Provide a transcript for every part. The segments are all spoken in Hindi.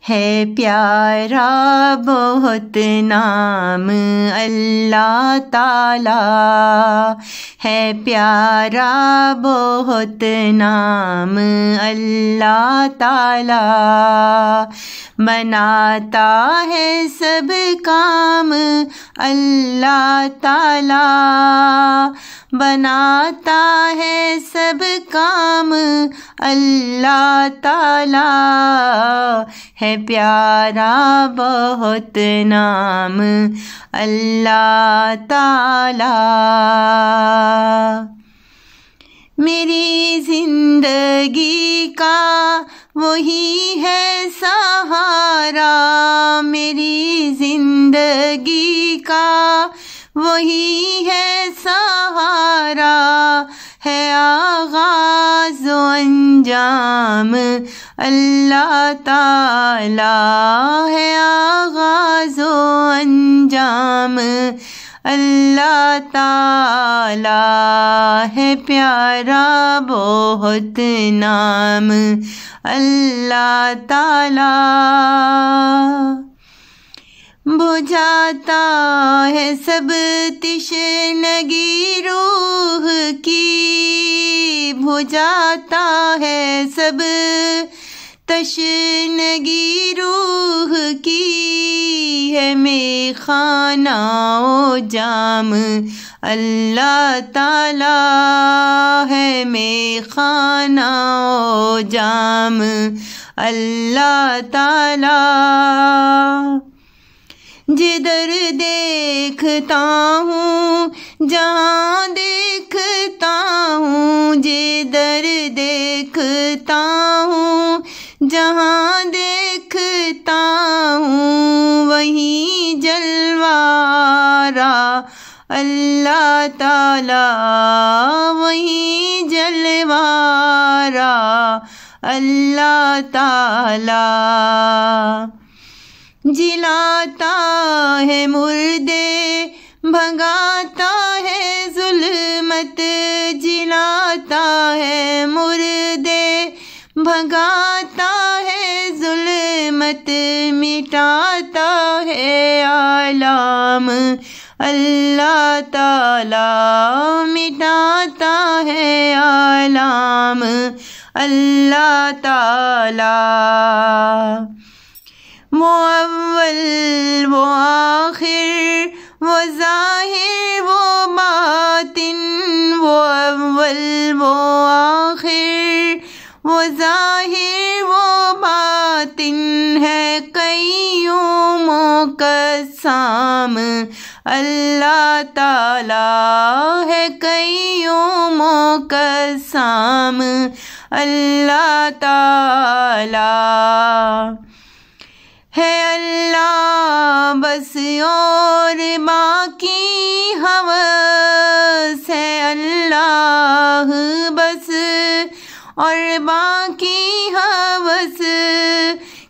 है प्यारा बहुत नाम अल्लाह ताला, है प्यारा बहुत नाम अल्लाह ताला। बनाता है सब काम अल्लाह ताला, बनाता है सब काम अल्लाह ताला। है प्यारा बहुत नाम अल्लाह ताला। मेरी जिंदगी का वही है सहारा, मेरी जिंदगी का वही है सहारा। है आगाज़ व अंजाम अल्लाह ताला, है आगाज़ व अंजाम अल्लाह ताला। है प्यारा बहुत नाम अल्लाह ताला। बुझाता है सब तिश्नगी रूह की, बुझाता है सब तश्नगी रूह की। है मेखाना ओ जाम अल्लाह ताला, है मेखाना ओ जाम अल्लाह ताला। जिधर देखता हूँ जहाँ देखता हूँ, जिधर देखता हूँ जहाँ देखता हूँ, वहीं जलवारा अल्लाह ताला, वहीं जलवारा अल्लाह ताला। जिलाता है मुर्दे भगाता है जुल्मत, जिलाता है मुर्दे भगाता है जुल्मत। मिटाता है आलाम अल्लाह ताला, मिटाता है आलाम अल्लाह ताला। वो अव्वल वो आखिर वो ज़ाहिर वो बातिन, वो अव्वल वो आखिर वो ज़ाहिर वो बातिन। है क़य्यूमों का साम अल्लाह ताला, है क़य्यूमों का साम अल्लाह ताला। है अल्लाह बस और बाकी हवस, है अल्लाह बस और बाकी हवस।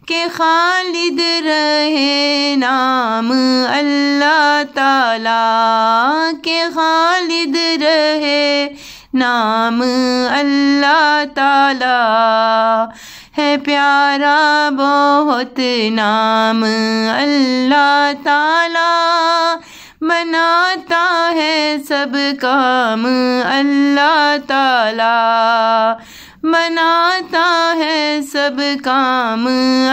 के खालिद रहे नाम अल्लाह ताला, के खालिद रहे नाम अल्लाह ताला। है प्यारा बहुत नाम अल्लाह ताला, बनाता है सब काम अल्लाह ताला, बनाता है सब काम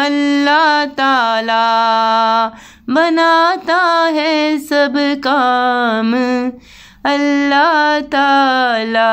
अल्लाह ताला, बनाता है सब काम अल्लाह ताला।